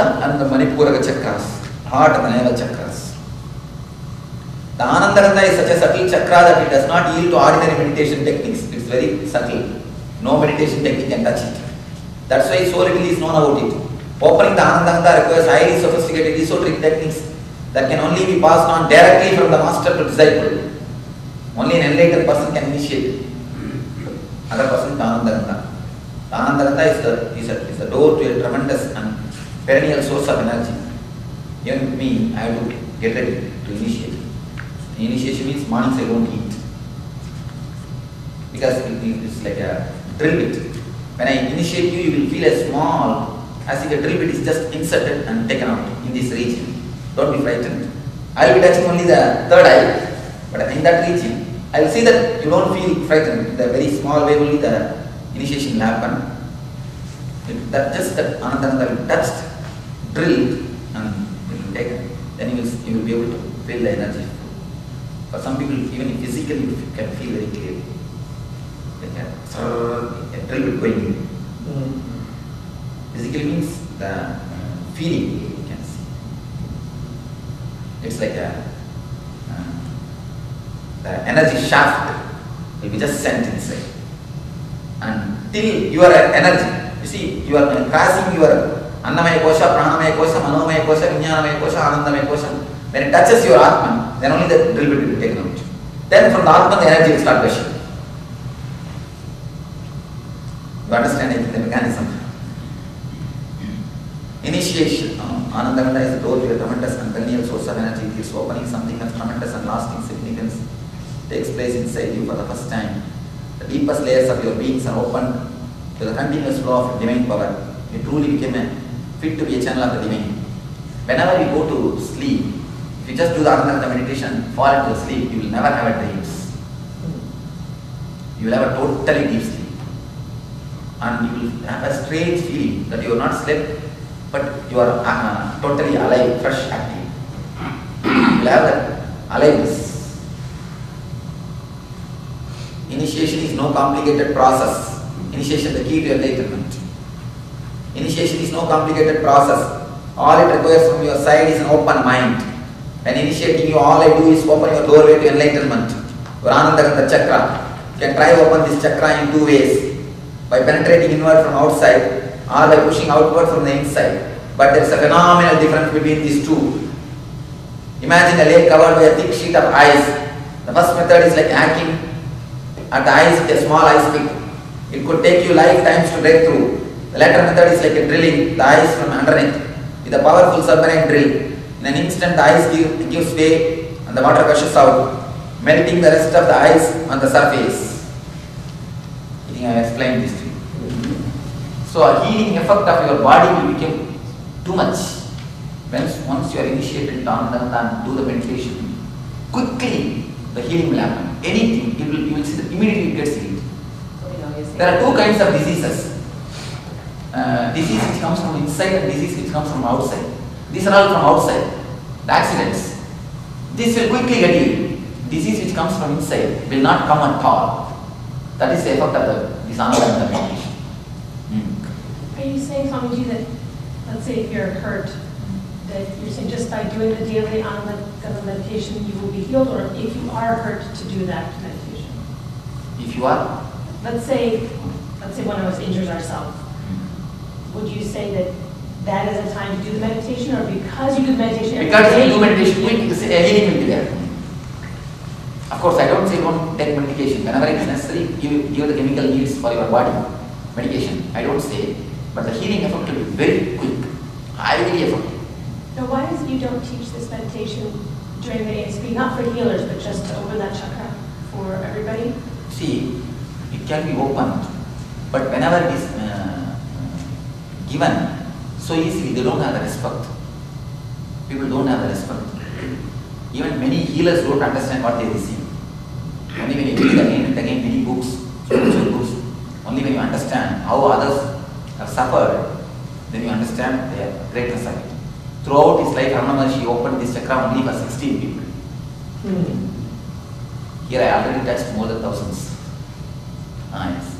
Anandagandha and the Manipuraka chakras, heart and the navel chakras. The Anandagandha is such a subtle chakra that it does not yield to ordinary meditation techniques. It's very subtle. No meditation technique can touch it. That's why so little is known about it. Opening the Anandagandha requires highly sophisticated esoteric techniques that can only be passed on directly from the master to disciple. Only an enlightened person can initiate. Other person Anandagandha. The Anandagandha is the door to a tremendous and perennial source of energy. Even with me, I have to get ready to initiate. The initiation means mornings I don't eat. Because it's like a drill bit. When I initiate you, you will feel a small, as if a drill bit is just inserted and taken out in this region. Don't be frightened. I will be touching only the third eye, but in that region, I will see that you don't feel frightened. In the very small way only the initiation will happen. Just that Anandagandha will touched, drilled, and it will taken. Then you will be able to feel the energy. For some people, even physically, you can feel very clearly. Like a drill bit going in. Physically means the feeling you can see. It's like the energy shaft will be just sent inside. And till your energy, you see, you are crossing your Annamaya Kosha, Pranamaya Kosha, Manomaya Kosha, Vijnanamaya Kosha, Anandamaya Kosha. When it touches your Atman, then only the drill bit will be taken out. Then from the Atman, the energy will start gushing. You understand the mechanism? Initiation. Anandagandha is the door to a tremendous and perennial source of energy. It is opening something of tremendous and lasting significance. Takes place inside you for the first time. The deepest layers of your beings are opened to the continuous flow of divine power. You truly became fit to be a channel of the divine. Whenever you go to sleep, if you just do the Anandagandha meditation, fall into the sleep, you will never have a dreams. You will have a totally deep sleep. And you will have a strange feeling that you are not slept, but you are totally alive, fresh, active. You will have that aliveness. Initiation is no complicated process. Initiation is the key to enlightenment. Initiation is no complicated process. All it requires from your side is an open mind. When initiating you, all I do is open your doorway to enlightenment. Your Anandagandha chakra. You can try to open this chakra in two ways. By penetrating inward from outside or by pushing outward from the inside. But there is a phenomenal difference between these two. Imagine a lake covered by a thick sheet of ice. The first method is like hacking at the ice with a small ice pick. It could take you lifetimes to break through. The latter method is like a drilling the ice from underneath with a powerful submarine drill. In an instant the ice gives way and the water gushes out, melting the rest of the ice on the surface. I think I have explained this to you. So a healing effect of your body will become too much. Once you are initiated down and do the meditation, quickly the healing will happen. Anything, you will see that immediately it gets healed. There are two kinds of diseases. Disease which comes from inside and disease which comes from outside. These are all from outside. The accidents. This will quickly get healed. Disease which comes from inside will not come at all. That is the effect of this Anandagandha meditation. Are you saying, Swamiji, that let's say if you're hurt, that you're saying just by doing the daily Anandagandha meditation you will be healed, or if you are hurt to do that meditation? If you are? Let's say one of us injures ourselves. Would you say that is a time to do the meditation, or because you do the meditation every because day? you do meditation, healing will be there. Of course, I don't say don't take medication. Whenever it is necessary, give the chemical needs for your body. Medication, I don't say. But the healing effect will be very quick, highly effective. Now, why is it you don't teach this meditation during the ASP, not for healers, but just to open that chakra for everybody? See, it can be opened, but whenever it is given so easily, they don't have the respect. People don't have the respect. Even many healers don't understand what they receive. Only when you read again and again many books, spiritual books, only when you understand how others have suffered, then you understand the greatness of it. Throughout his life, Ramana Maharshi opened this chakra only for 16 people. Here I already touched more than thousands. Yes.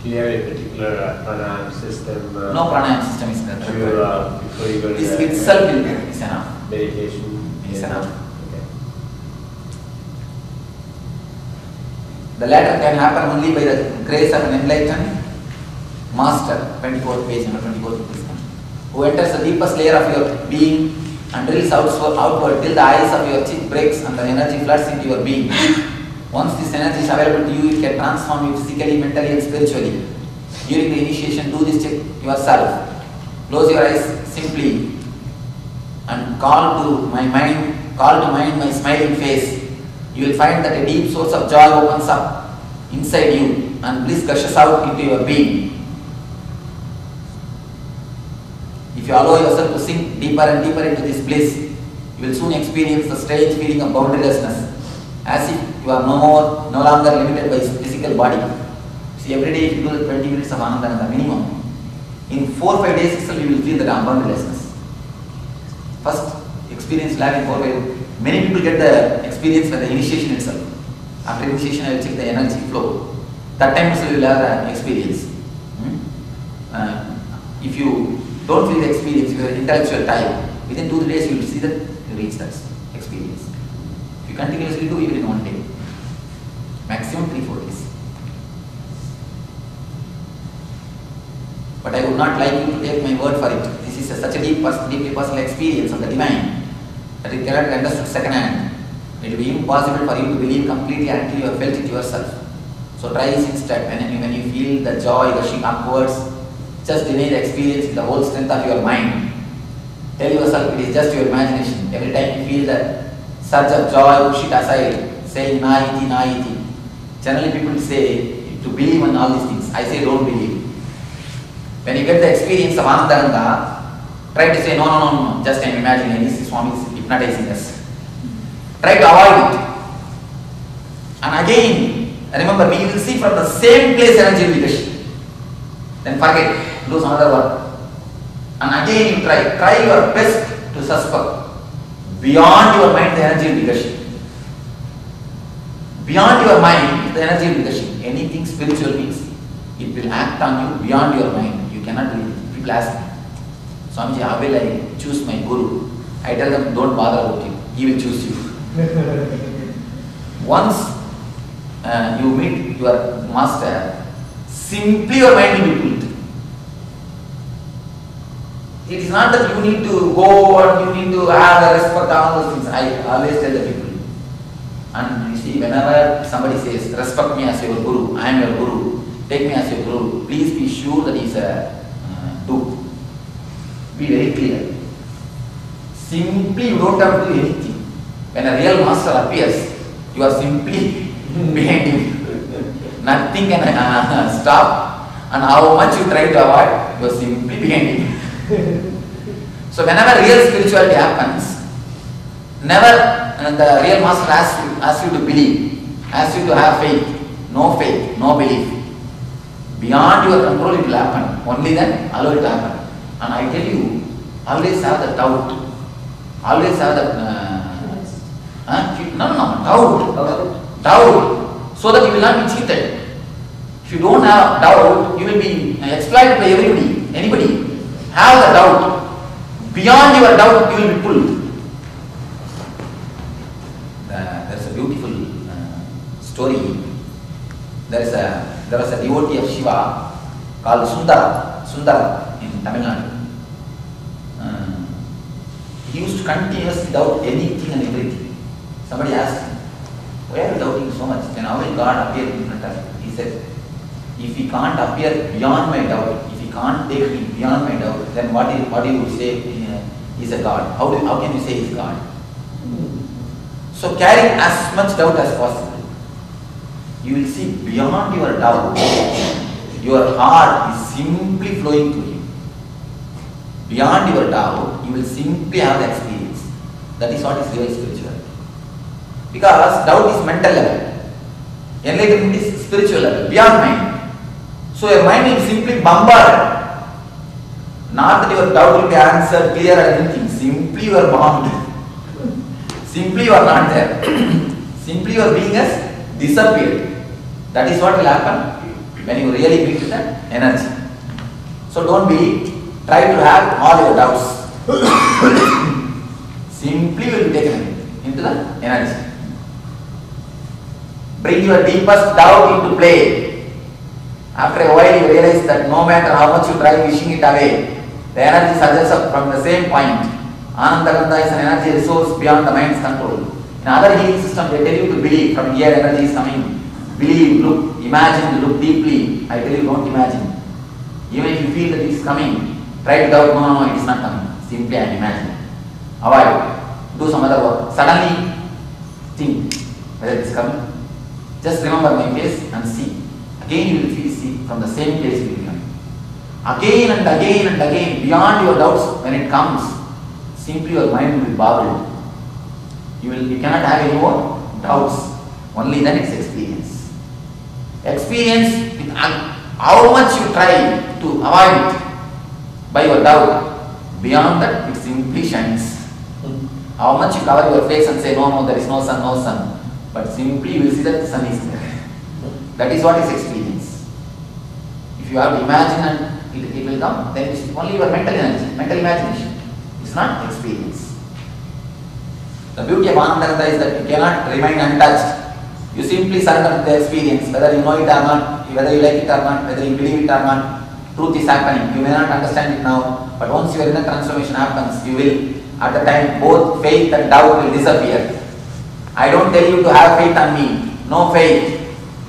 Do you have a particular pranayama system? No pranayama system is there. Before you go to This the itself is enough. meditation? Is enough. Okay. The latter can happen only by the grace of an enlightened master. 24th page, number 24th page. Who enters the deepest layer of your being and drills outward till the eyes of your chitt breaks and the energy floods into your being. Once this energy is available to you, it can transform you physically, mentally and spiritually. During the initiation, do this check yourself. Close your eyes simply and call to mind my smiling face. You will find that a deep source of joy opens up inside you and bliss gushes out into your being. If you allow yourself to sink deeper and deeper into this bliss, you will soon experience the strange feeling of boundarylessness, as if you are no longer limited by physical body. See, every day if you do the 20 minutes of Ananda, the minimum, in 4 or 5 days itself you will feel the boundarylessness. First experience lag in 4 or 5 days. Many people get the experience with the initiation itself. After initiation, I will check the energy flow. That time itself you will have the experience. If you don't feel the experience, your intellectual time, within 2 days you will see that you reach that experience. If you continuously do, even in 1 day, maximum 3-4 days. But I would not like you to take my word for it. This is such a deeply personal experience of the divine that it cannot be understood second hand. It will be impossible for you to believe completely until you have felt it yourself. So try this instead. When you feel the joy rushing upwards, just deny the experience with the whole strength of your mind. Tell yourself it is just your imagination. Every time you feel that surge of joy, push it aside, saying naiti, naiti. Generally people say to believe in all these things. I say don't believe. When you get the experience of Anandaranga, try to say no, just I'm imagining this Swami is hypnotizing us. Try to avoid it. And again, remember we will see from the same place energy will be gushing. Then forget, lose another one. And again you try your best to suspect. Beyond your mind the energy will be gushing. Beyond your mind the energy will be gushing. Anything spiritual means it will act on you beyond your mind. You cannot do it. People ask me, Swamiji, how will I choose my guru? I tell them, don't bother about him. He will choose you. Once you meet your master, simply your mind will be pulled. It is not that you need to go and you need to have the respect, all those things. I always tell the people. And you see, whenever somebody says, respect me as your guru, I am your guru, take me as your guru, please be sure that he is a dupe. Be very clear. Simply you don't have to do anything. When a real master appears, you are simply behind him. Nothing can stop. And how much you try to avoid, you are simply behind him. So whenever real spirituality happens, never the real master asks you to believe, asks you to have faith, no belief. Beyond your control it will happen. Only then allow it to happen. And I tell you, always have the doubt. Always have the doubt. So that you will not be cheated. If you don't have doubt, you will be exploited by anybody. Have the doubt. Beyond your doubt, you will be pulled. There is a beautiful story. There was a devotee of Shiva called Sundara in Tamil Nadu. He used to continuously doubt anything and everything. Somebody asked him, why are you doubting so much? Then how will God appear in front of you? He said, if he can't appear beyond my doubt, if he can't take me beyond my doubt, then what do you say is a God? How can you say he is God? So carry as much doubt as possible. You will see beyond your doubt, your heart is simply flowing to him. Beyond your doubt, you will simply have the experience. That is what is real spirituality. Because doubt is mental level. Enlightenment is spiritual level, beyond mind. So your mind will simply bombard. Not that your doubt will be answered, clear or anything. Simply you are bombed. Simply you are not there. Simply your being has disappeared. That is what will happen. when you really meet with that energy. So don't believe, try to have all your doubts. Simply will be taken into the energy. Bring your deepest doubt into play. After a while you realize that no matter how much you try wishing it away, the energy surges up from the same point. Anandagandha is an energy resource beyond the mind's control. In other healing systems, they tell you to believe from here energy is coming. Believe, look, imagine, look deeply. I tell you, don't imagine. Even if you feel that it is coming, try to doubt, no, it is not coming. Simply I am imagining. Avoid. Do some other work. Suddenly think whether it is coming. Just remember my face and see. Again you will feel, see, from the same place you will be coming. Again and again and again, beyond your doubts, when it comes, simply your mind will be boggled. You cannot have any more doubts. Only then it's experience. Experience with how much you try to avoid it by your doubt. Beyond that, it simply shines. How much you cover your face and say, no, there is no sun, no sun. But simply you will see that the sun is there. That is what is experience. If you have to imagine and it will come, then it is only your mental energy, mental imagination. It's not experience. The beauty of Anandagandha is that you cannot remain untouched. You simply surrender to the experience, whether you know it or not, whether you like it or not, whether you believe it or not. Truth is happening. You may not understand it now, but once your inner transformation happens, you will. At the time, both faith and doubt will disappear. I don't tell you to have faith on me. No faith.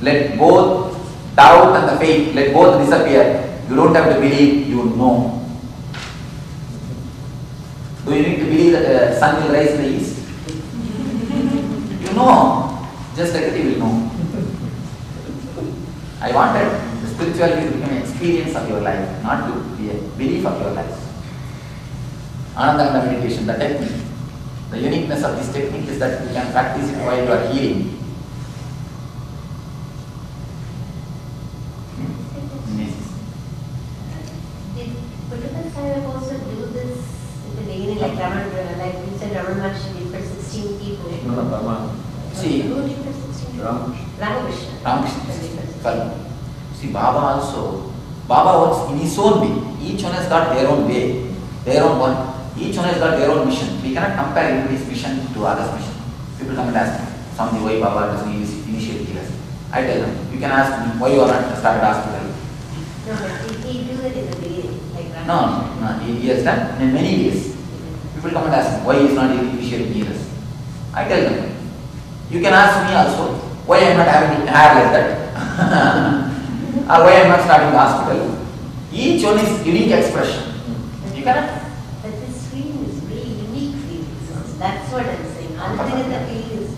Let both doubt and the faith, let both disappear. You don't have to believe, you know. Do you need to believe that the sun will rise in the east? You know. Just like that you will know. I wanted the spirituality to become an experience of your life, not to be a belief of your life. Anandagandha meditation, the technique. The uniqueness of this technique is that you can practice it while you are healing. Did Buddha Sahib also do this in the beginning, like you said, Raman Maharshi did for 16 people? See, Who did for 16 people? Ramakrishna. Ramakrishna. See, Baba also, Baba works in his own way. Each one has got their own way, their own one. Each one has got their own mission. We cannot compare his mission to others' mission. People come and ask me, Swamiji, why Baba doesn't initiate healers? I tell them, you can ask me, why you are not started hospital? No, but did he do it in the beginning? Like No, he has done in many ways. People come and ask me, why he is not initiating healers? I tell them, you can ask me also, why I am not having hair like that? Or why I am not starting the hospital? Each one is unique expression. You cannot. But this feeling is very unique feeling. That's what I'm saying. Anandagandha feeling is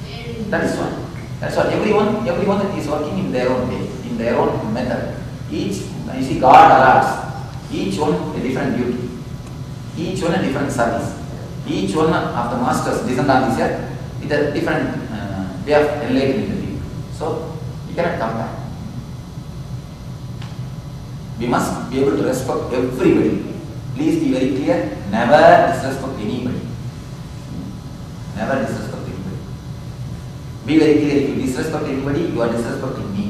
very unique. That is what. That's what. Everyone is working in their own way, in their own method. Each, you see, God allows each one a different duty, each one a different service. Each one of the masters descend on this earth with a different way of enlightening the people. So you cannot compare. We must be able to respect everybody. Please be very clear, never disrespect anybody. Never disrespect anybody. Be very clear, if you disrespect anybody, you are disrespecting me.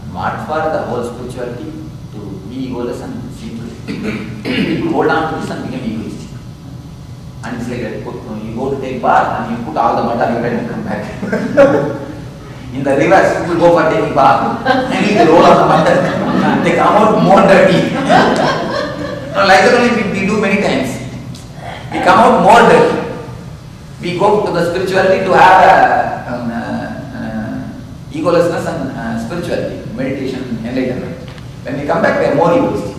And what for the whole spirituality? To be egoless and simple. People hold on to this and become egoistic. And it's like that, you go to take bath and you put all the mud on your head and come back. In the reverse, people go for taking bath and they roll on the mud. They come out more dirty. No, like that only we do many times. We come out more dirty. We go to the spirituality to have egolessness and spirituality, meditation, enlightenment. When we come back, we are more egoistic.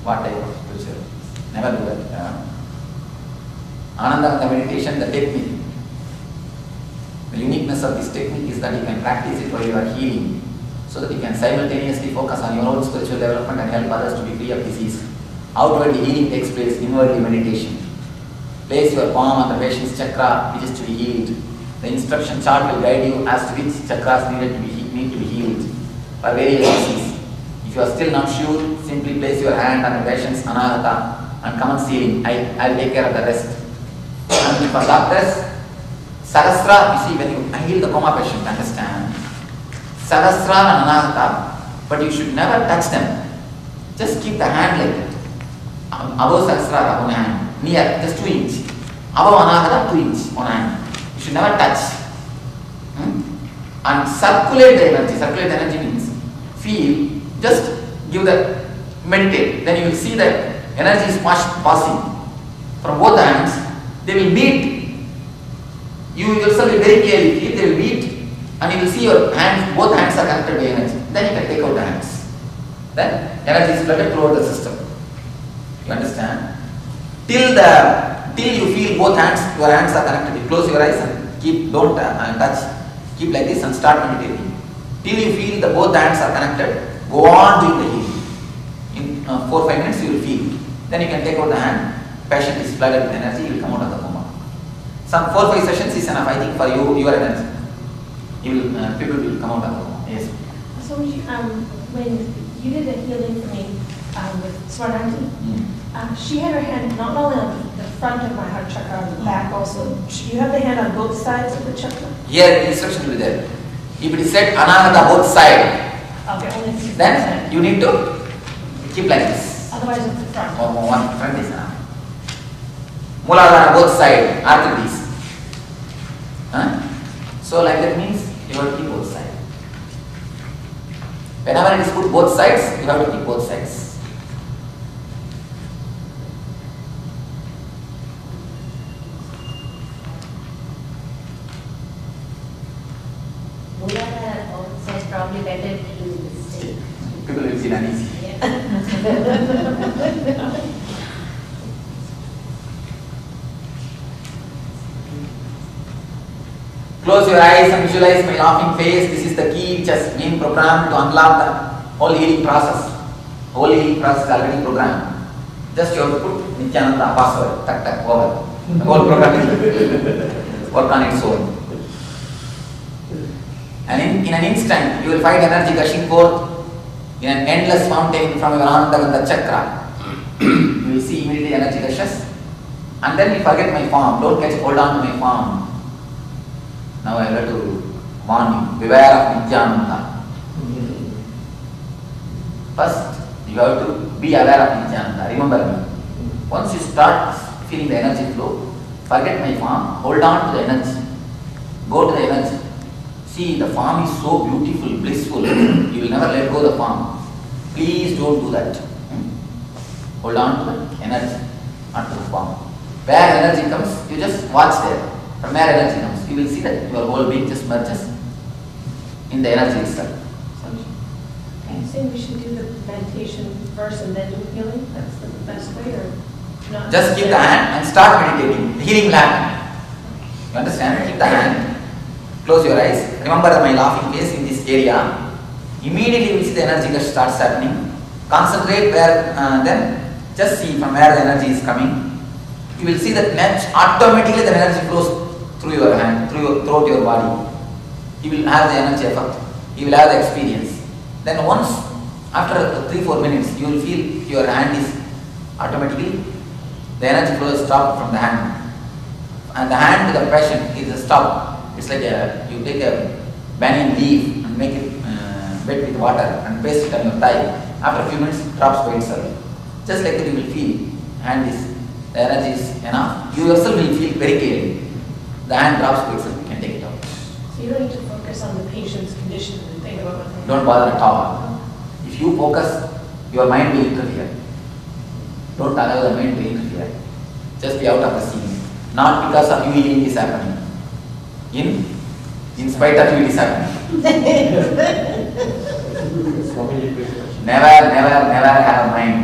What type of spirituality? Never do that. Anandagandha meditation, the technique. The uniqueness of this technique is that you can practice it while you are healing, so that you can simultaneously focus on your own spiritual development and help others to be free of disease. Outwardly healing takes place, inwardly meditation. Place your palm on the patient's chakra which is to be healed. The instruction chart will guide you as to which chakras need to be healed for various diseases. If you are still not sure, simply place your hand on the patient's anahata and come and see him. I'll take care of the rest. for doctors, Sahasra, you see, when you heal the coma patient, understand, Sahasra and Anahata, but you should never touch them. Just keep the hand like that. Above Sahasra, on hand, near, just 2 inches. Above Anahata, 2 inches on hand. You should never touch. And circulate the energy. Circulate the energy means feel, just give the, meditate. Then you will see that energy is passing from both hands. They will meet. You yourself will very clearly feel they will meet, and you will see your hands, both hands are connected by energy. Then you can take out the hands. Then energy is flooded throughout the system. You understand? Till you feel both hands, your hands are connected. You close your eyes and keep, don't touch. Keep like this and start meditating. Till you feel that both hands are connected, go on doing the healing. In 4-5 minutes you will feel. Then you can take out the hand. Patient is flooded with energy, you will come out of the coma. Some 4-5 sessions is enough, I think, for you, your energy. People will come out of the coma. Yes. So when you did the healing for me with Swarnanti, she had her hand not only on the front of my heart chakra, on the back also. You have the hand on both sides of the chakra? Here the instruction will be there. If it is said Anahata both sides, Okay, only if it's then you need to keep like this. Otherwise it's the front. One front is enough. Muladhara both sides, arthritis. So like that means you have to keep both sides. Whenever it is put both sides, you have to keep both sides. Muladhara outside probably better to do this thing. People will feel uneasy. Close your eyes and visualize my laughing face. This is the key which has been programmed to unlock the whole healing process. Whole healing process is already programmed. Just you have to put Nityananda password, tak over. The whole program will work on its own. And in an instant, you will find energy gushing forth in an endless fountain from your Anandagandha chakra. You will see immediately energy gushes. And then you forget my form. Don't hold on to my form. Now I have to warn you. Beware of Nityananda. First, you have to be aware of Nityananda. Remember me. Once you start feeling the energy flow, forget my form. Hold on to the energy. Go to the energy. See, the form is so beautiful, blissful. You will never let go of the form. Please don't do that. Hold on to the energy, not to the form. Where energy comes, you just watch there. From where energy comes, you will see that your whole being just merges in the energy itself. Are you saying we should do the meditation first and then do healing? That's the best way, or not? Just keep the hand and start meditating. The healing will happen. You understand? Keep the hand. Close your eyes. Remember my laughing face in this area. Immediately you will see the energy that starts happening. Concentrate where, then just see from where the energy is coming. You will see that automatically the energy flows through your hand, throughout your body. You will have the energy effect. You will have the experience. Then once, after 3-4 minutes, you will feel your hand is automatically, the energy flow is stopped from the hand. And the hand to the patient is a stop. It's like you take a banyan leaf and make it wet with water and paste it on your thigh. After a few minutes, it drops by itself. Just like that you will feel the energy is enough. You yourself will feel very clearly. The hand drops by itself, you can take it out. So you don't need to focus on the patient's condition and think about what they Don't bother at all. If you focus, your mind will interfere. Don't allow the mind to interfere. Just be out of the scene. Not because of you healing is happening. In spite of you it is happening. Never have a mind.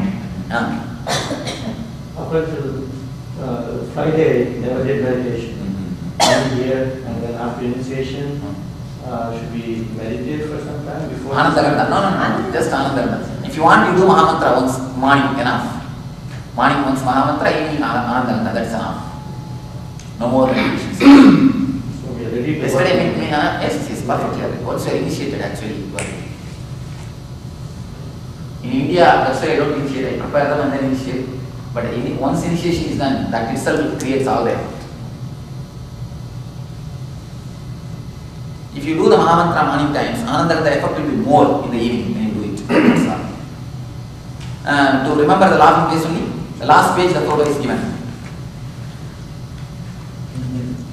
Up until Friday, never did meditation. One year, and then after initiation, should we meditate for some time before? Anandagandha. No. Just Anandagandha. If you want, you do Mahamantra once morning, enough. Morning once Mahamantra, evening Anandagandha, that's enough. No more meditations. So we are ready to Yesterday, yes, perfectly. Once you are initiated, actually, you are. In India, that's why I don't initiate. I prepare them and then initiate. But once initiation is done, that itself creates all the effect. If you do the Mahamantra morning times, Ananda, the effect will be more in the evening when you do it. That's all. To remember the laughing face only, the last page the photo is given.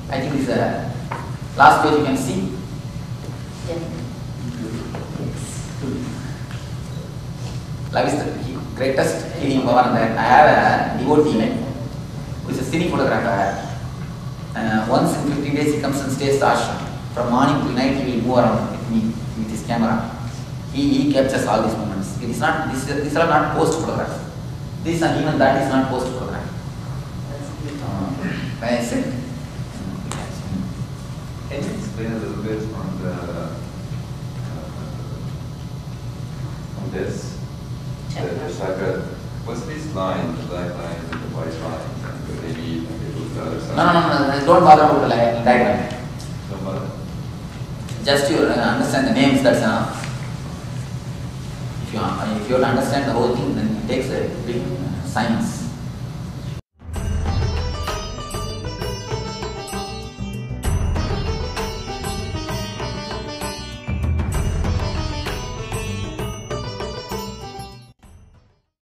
I think this last page you can see. Love is the greatest healing power, and I have a devotee who is a cine photographer. Once in 15 days he comes and stays the ashram. From morning till night he will move around with me with his camera. He captures all these moments. It is not, these are not post photographs. This and even that is not post photograph. When I said, can you explain a little bit on this? The chakra. What's this line, the black line and the white line? What they need and they do the other side? No, don't bother about the diagram. No matter. Just you understand the names, that's enough. If you want to understand the whole thing, then it takes a big science.